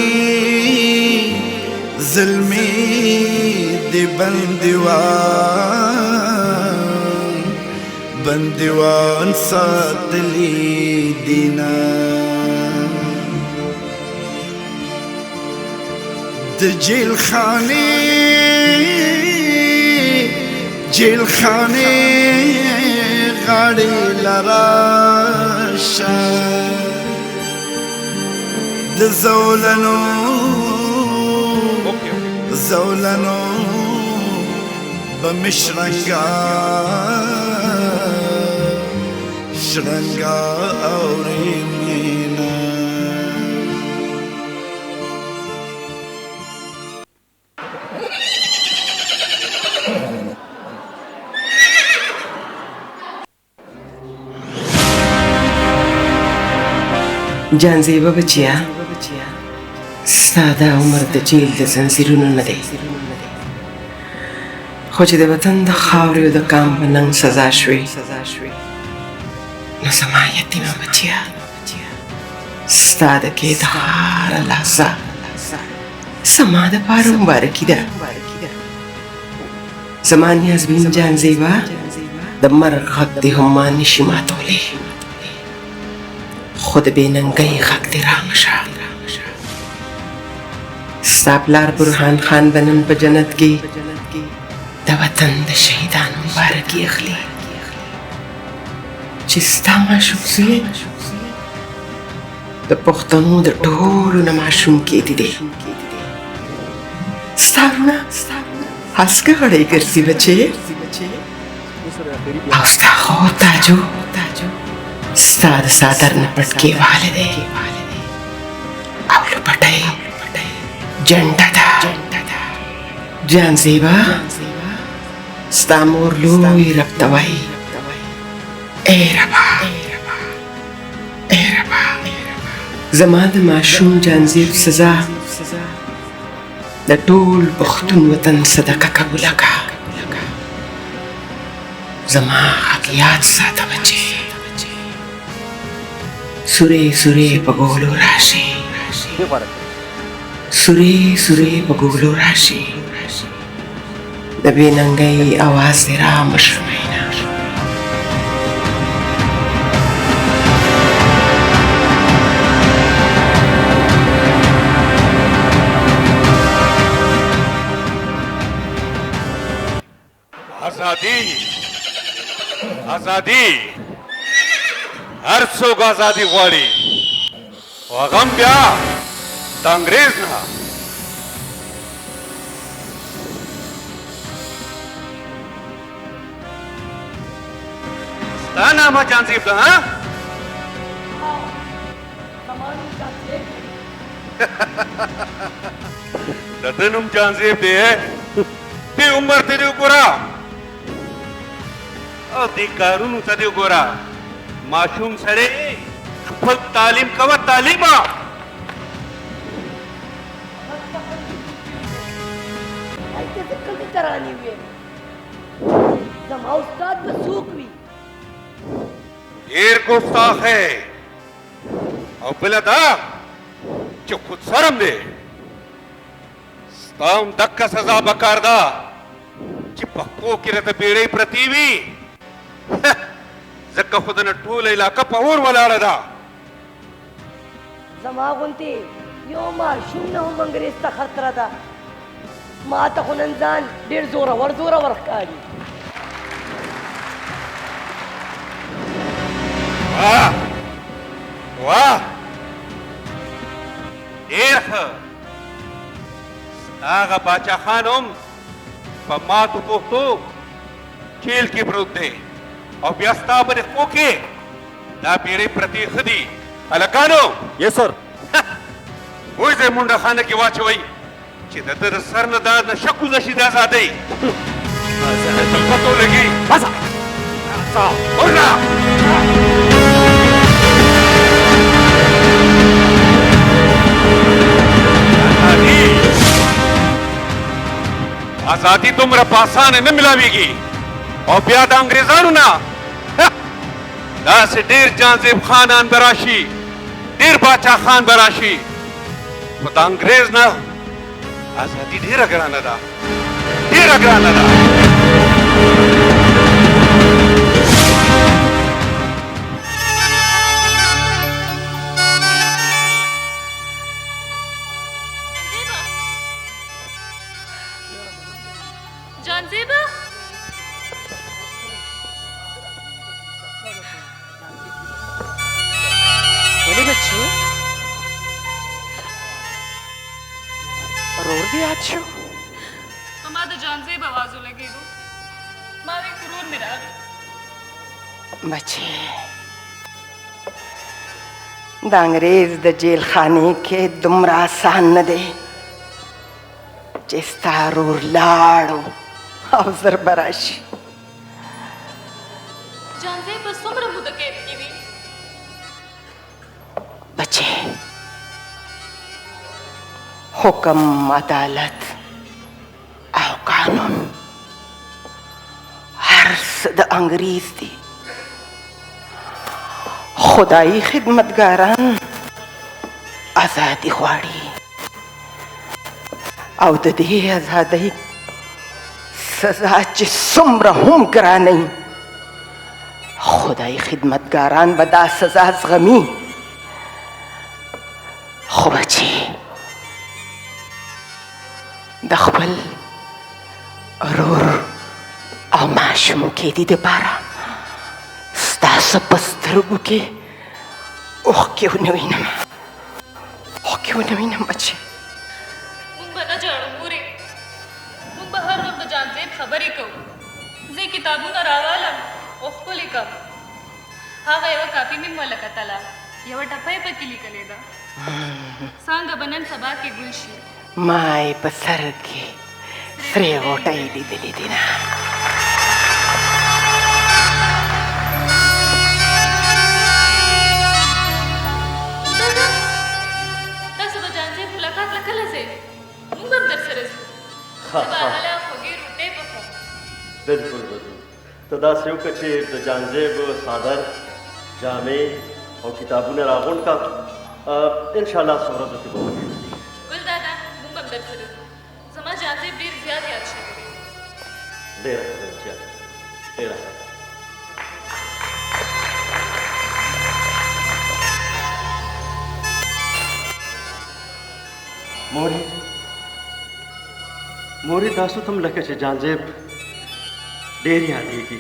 दे बंदीवान सातली दीना द जेल खाने गाड़ी लराशा द ज़ौलनो बमिश्रंगा श्रंगा और मीना जानजेबा बचिया सादा उम्र द जेल द जंजीरों न दे खोज दे वतन द खावरे द काम बनंग सजा शुई न समायती में बचिया सादा के धार लासा समाद पार मुबारकी दा ज़मानियाज़ बिन जानजेबा द मरग़त दे हुमा निशिमातोले खुद बेनंगई खक दे रामशा سابلار برهان خان بنن په جنت کې د وطن د شهیدانو مبارکي اخلي چې ستا ماشوم زوی د پښتنو د ټولو نه ماشوم کېدی دی ستا ورونه هسکه غړی ګرځي بچې او ستا خور تاجو ستا د څادر نه پټکې والی دی او لپټۍ جنډه ده جان زیبا ستا مور لوی رب ته وایي ای ربا زما د ماشوم جانزیب سزا د ټول پښتون وطن صدقه قبوله کا زما حق یاد ساته بچې سورې سورې په ګولو راشي سورې سورې په ګولو راشي د بې ننګۍ اواز دې را مشرومینا आजादी आजादी हर څوک आजादी غواړي او غم بیا د انګريز نه ستا نامه جانزیب ده ها د ده نوم جانزیب دی دې عمر ته دې وګوره او دې کارونو ته دې وګوره ماشوم سړی خپل تعلیم کوه تعلیمه ऐसे जिक्र भी करानी हुए जमा उस्ताद बसूक भी ډېر ګستاخ ہے او بله دا چې خود شرم دی ستا هم دقه سزا پکار ده چې پښتو کې راته بیړۍ پرتې وي ځکه خو دنه ټوله علاقه په اور ولاړه ده زما غونتی یو ماشوم نه هم انګریز ته خطره ده ما ته خو نن ځان ډېر زورور ښکاري واه واه ډېر ښه ستا هغه باچا خان هم په ماتو پښتو جیل کې پروت دی او بیا ستا په رخو کې دا بیړۍ پرتې ښه دي هلکانو یس سر وایي ځای منډه خانه کې واچوئ چې د ده د سر نه دا نشه کوزه شي د ازادۍ پته ولګي ورنه आजादी तुमरा पासान न मिलावेगी और बया द अंग्रेजानू ना दासे ढेर जांजेब खानान बराशी ढेर बादशाह खान बराशी वो द अंग्रेज ना आजादी ढेर अगराना दा ढेर अगराना दा जानज़ेबा बोले बच्चे रोर भी आज छो हमारा जानज़ेबा आवाज़ लगी दो मारे कुरूर में रह बच्चे द अंग्रेज द जेल खाने के दुमरा आसान न दे चेस्ता रोर लाड़ो अवसर बराशी जानज़ेबा सुमरा मुदकेब की भी बच्चे हुक्म अदालत और कानून हर सद अंग्रेज दी खुदाई खिदमतगारान आजादी ख्वाड़ी او د دې ازادۍ سزا چې څومره هم ګرانه خدای خدمتګاران به دا سزا زغمي خو بچې د خپل ورور او ماشوم کې دي دپاره ستاسو په سترګو کې اوښکې ونه وینم، اوښکې ونه وینم بچې. موږ به نه ژاړو مورې، موږ به هر وخت د جانزیب خبرې کوو. زه کتابونه راوالم او ښکلې کړم. هغه یوه کاپي مې ولکتله، یوه ټپۍ پکې لیکلې ده، څانګه به نن سبا کې ګل شي. ما یې په سر کې سرې غوټۍ لیدلې دي نه. تاسو به جانزیب ملاقات له کله ځئ؟ موږ هم در سره ځو. زه به هله خوږې روټۍ پخوم. बिल्कुल बिल्कुल तो दस यूँ कि द जानजेब सादर जामे और किताबों ने रागुन का इंशाल्लाह सूरत की बहुत गुल दादा मुंबई दर से जमा जानजेब देर ज़्यादा अच्छा करे देर अच्छा देर मोरी मोरी दासु तुम लगे छे जानजेब देर यादेगी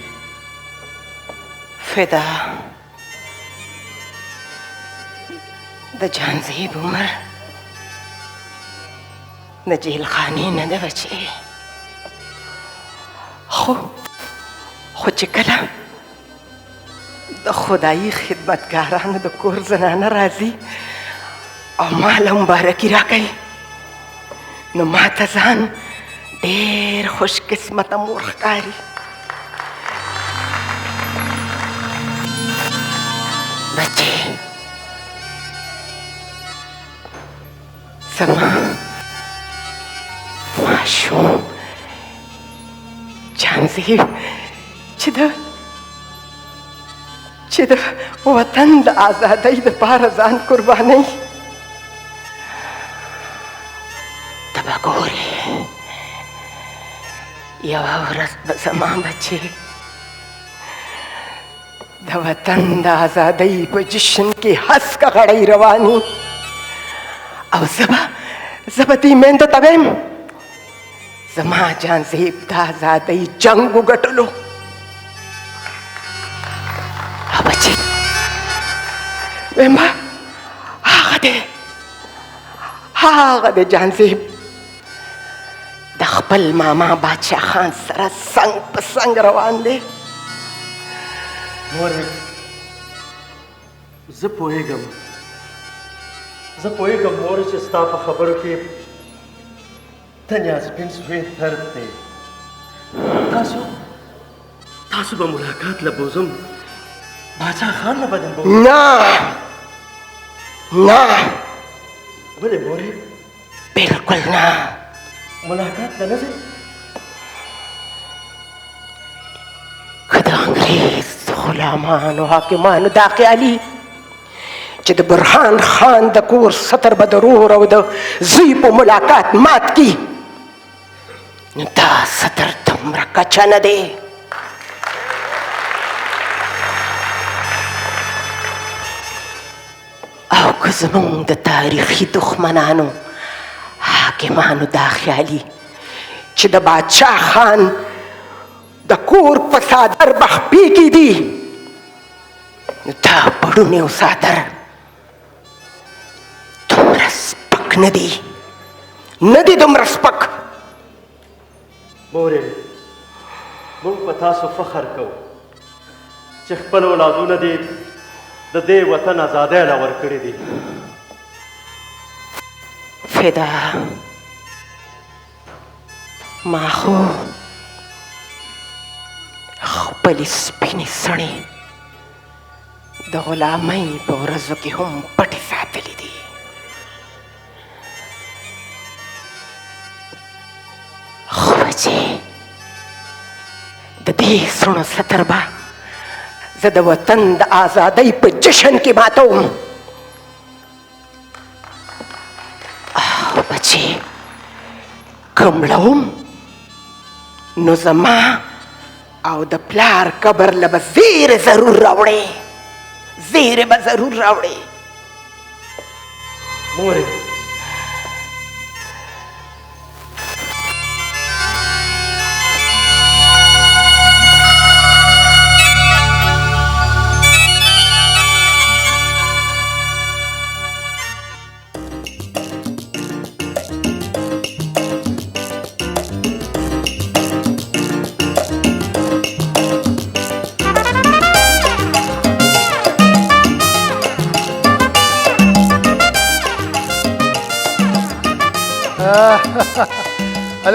फिदा د جانزیب عمر د جیل خانې نه ده بچې، خو چې کله د خدایي خدمتګارانو د کور زنانه راځي او ماله مبارکي راکوي نو ما ته ځان ډېر خوش قسمته مور ښکاري. بچې زما ماشوم جانزیب چې د وطن د آزادۍ دپاره ځان قربانوي، ته به ګورې یوه ورځ به زما بچې د وطن د آزادۍ په جشن کې هسکه غړۍ رواني او زه به دې میندو ته ویم زما جانزیب د آزادۍ جنګ وګټلو. او بچې ویم به هغه د جانزیب د خپل ماما بادشاه خان سره څنګ په څنګ روان دی. مورې زه پوهېږم مورې چې ستا په خبرو کې د نیازبین زوی درد دی. تاسو به ملاقات له بوزم باچا خان نه بدن بوزم؟ نه ولې مورې؟ بالکل نه. ملاقات ته نه ځئ؟ که د انګریز غلامانو حاکمانو دا خیالي چې د برهان خان د کور ستر به د رور او د زوی په ملاقات مات کی نو دا ستر دومره کچه نه دی. او که زمونږ د تاریخي دښمنانو حاکمانو دا خیالي چې د بادشاه خان د کور په څادر به خپې کېدي نو دا پړونې او څادر دومره سپک نه دی دومره سپک. مورې موږ په تاسو فخر کوو چې خپل اولادونه دې د دې وطن ازادۍ له ورکړي دي. فدا ما خو خپلې سپینې سڼې د غلامۍ په ورځو کې هم پټې ساتلې دي. خو بچې د دې سڼو ستر به زه د وطن د آزادۍ په جشن کې ماتوم. او بچې که مړوم نو زما او د پلار قبر له به زیرې ضرور راوړې مورې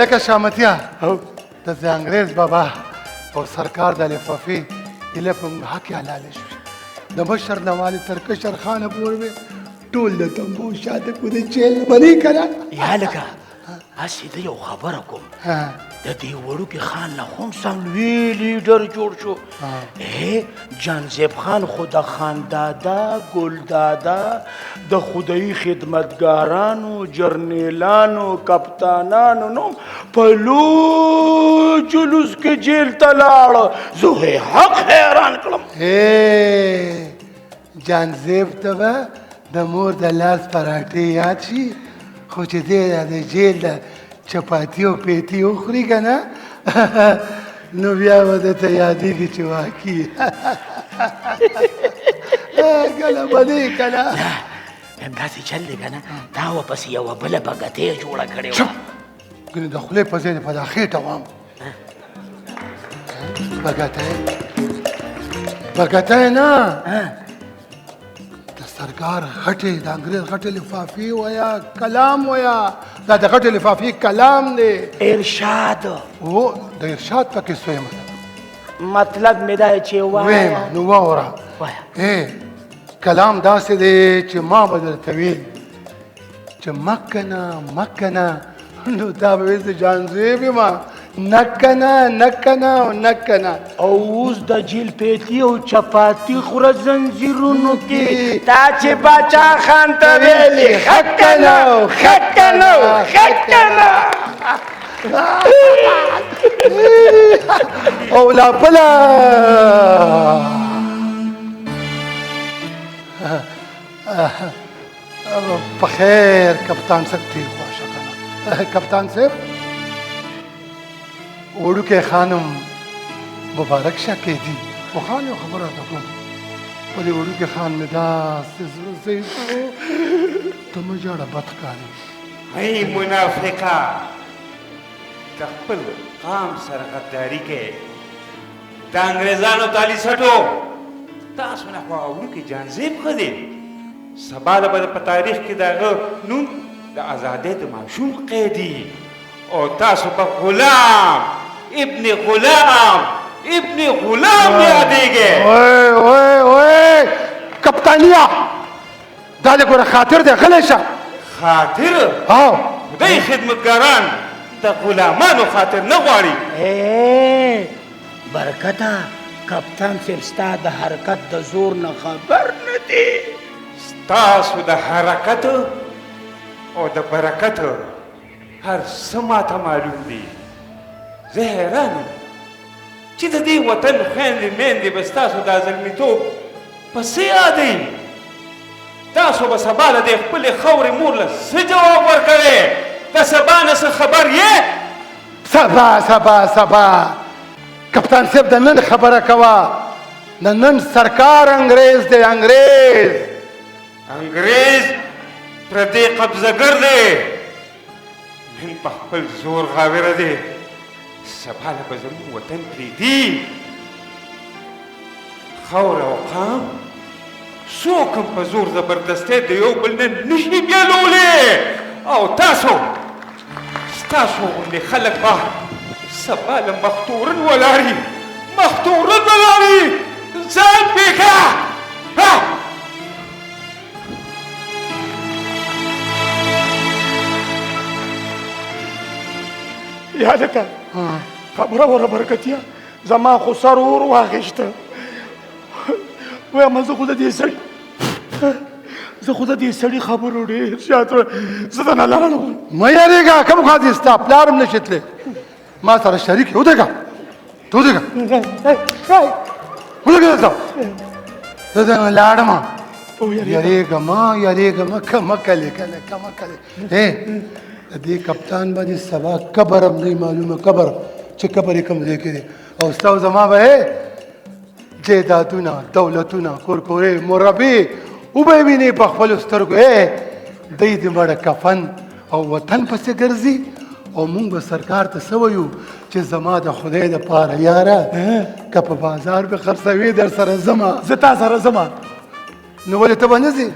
هلکه شامتیا د انګریز بابا او سرکار د لفافې ایله په موږ حق حلاله شوې د مشر نه والي تر کشر خانه پورې ټول د تنبو شاته کو د جیل باندې کړه یا لکه اسی د یو خبره کوم د دې وړوکي خان نه هم سم لوی لیډر جوړ شو جانزیب خان خو د خاندادا ګلدادا د خدایي خدمتګارانو جرنیلانو کپتانانو نو په لوی جلوس کې جیل ته لاړ زه حق حیران کړم جانزیب ته به د مور د لاس پراټې یاد شي خو چې دی د جیل د چپاتی او پیتی وخوري که نه نو بیا به درته یادېږي چې واقعي کله به دی که نه همداسې چل دی که نه دا ورپسې یوه بله بګتۍ جوړه کړې وه ګنې د خولې په ځای په دا خېټه وام بګتۍ نه سرکار غټې د انګریز غټې لفافې ویا کلام ویا دا د غټې لفافې کلام دی ارشاد او د ارشاد پکې سویم مطلب مې دا چې ویم نو واوره کلام داسې دی چې ما به درته ویل چې مکنه نو تا به ویل چې جانزیب یم نکنه او اوس د جیل پیتی او چپاتی خوره زنځیرونو کې تا چې باچا خان ته ویلې خکنه او لا بلا په خیر کپتان صاحب ټیک واشه کنه کپتان صاحب وړوکی خانم مبارک شه کېدي خو خان یو خبره ته کوم ولې وړوکی خان مې داسې زړه ضعیف و ته مه ژاړه بد ښکاري ای منافقه د خپل قام سره غداري کوې د انګریزانو تالي سټو تاسو نه خو وړوکی جانزیب ښه دی سبا به په تاریخ کې د هغه نوم د ازادۍ د ماشوم قیدي او تاسو په غلام ابن غلام یادېږئ وای کپتانیا دا د ګوره خاطر دی غلی شه خاطر خدای خدمتګاران د غلامانو خاطر نه غواړي برکته کپتان صاحب ستا د حرکت د زور نه خبر نه دی ستاسو د حرکت او د برکت هر څه ماته معلوم دي زه حیران یم چې د دې وطن خویندې میندې به ستاسو دا زلمیتوب په څه یادوي تاسو به سبا له دې خپلې خاورې مور له څه جواب ورکوې د سبا نه څه خبر یې سبا کپتان صاحب د نن خبره کوه د نن سرکار انګریز دی انګریز پردی قبضهګر دی نن په خپل زور غاوره دی سبا له به زموږ وطن پرېږدي خاوره او قام څوک هم په زور زبردستۍ د یو بل نه نشي بیلولی او ستاسو غوندې خلک به سبا له مختورن ولاړي ځان پېښه یا لکه خبره وره برکتیا زما خو سر اور واخیسته وایم زه خو د دې سړي خبرو ډېر زیات زه د نه لاړم مه یارېږه کوم خوا دې ستا پلار هم نشي تللی ما سره شریک یې ودرېږه دلته زه د نه لاړم یارېږه مه کلې د دې کپتان باندې سبا قبر هم نه معلومه قبر چې قبر یې کوم ځای کې دی او ستا او زما به جایدادونه دولتونه کورکورې مربي وبه یې وینې په خپلو سترګو دی د مړه کفن او وطن پسې ګرځي او مونږ به سرکار ته څه وایو چې زما د خدای دپاره یاره که په بازار به خرڅوي در سره ځمه زه تا سره ځمه نو ولې ته به نه ځې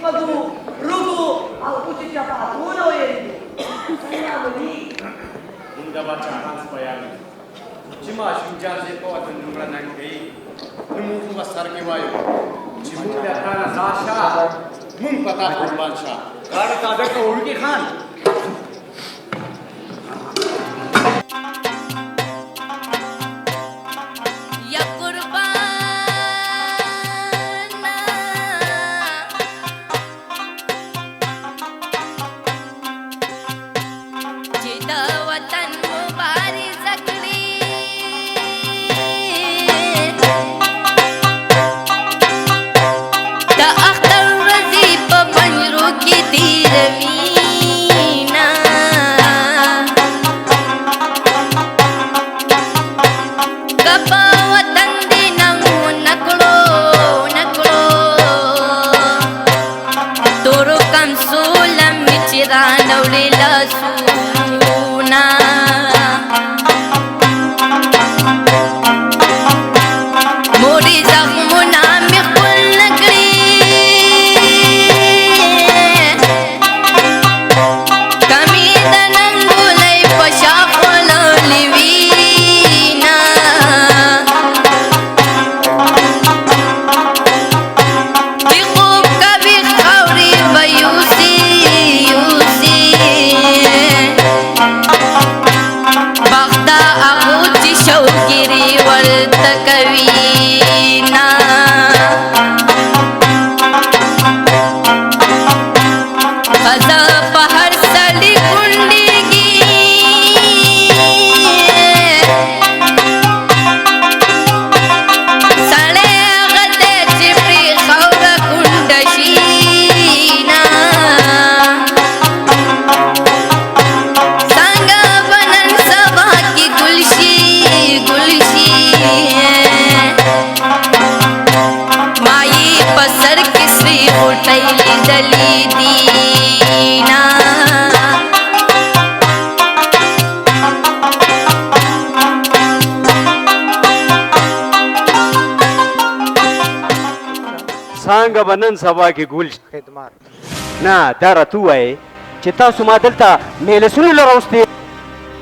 شپږو رګو او اوچې چپاکونه ویلي څنګه ولي موږ د باچا خان بیان چې ماشوم جان زه په وطن لومړنۍ کوي نو موږ په سر کې وایو چې موږ د خان آزاد شاه موږ پتا قربان شاه غاړه تازه کوونکی خان څنګه به نن سبا کې ګول خدمات نه دا راته ووایې چې تاسو ما دلته مېلسونو له راوستې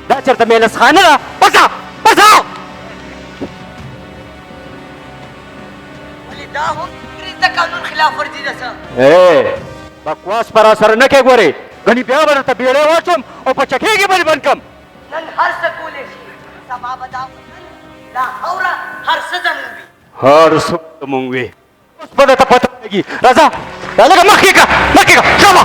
دا چېرته مېلس خانه ده پسه پسه ولې دا هم د قانون خلاف ورزي ده څه بکواس پر سره نه کې ګورې غني بیا به درته بیړۍ واچوم او په چکې کې به دې بند کړم نن هر څه کولی شي سبا به دا دا خاوره هر څه زموږ وي هر څه زموږ وي اوس به درته پته لګي راځه دا لږه مخکې کړه مخکې کړه شابه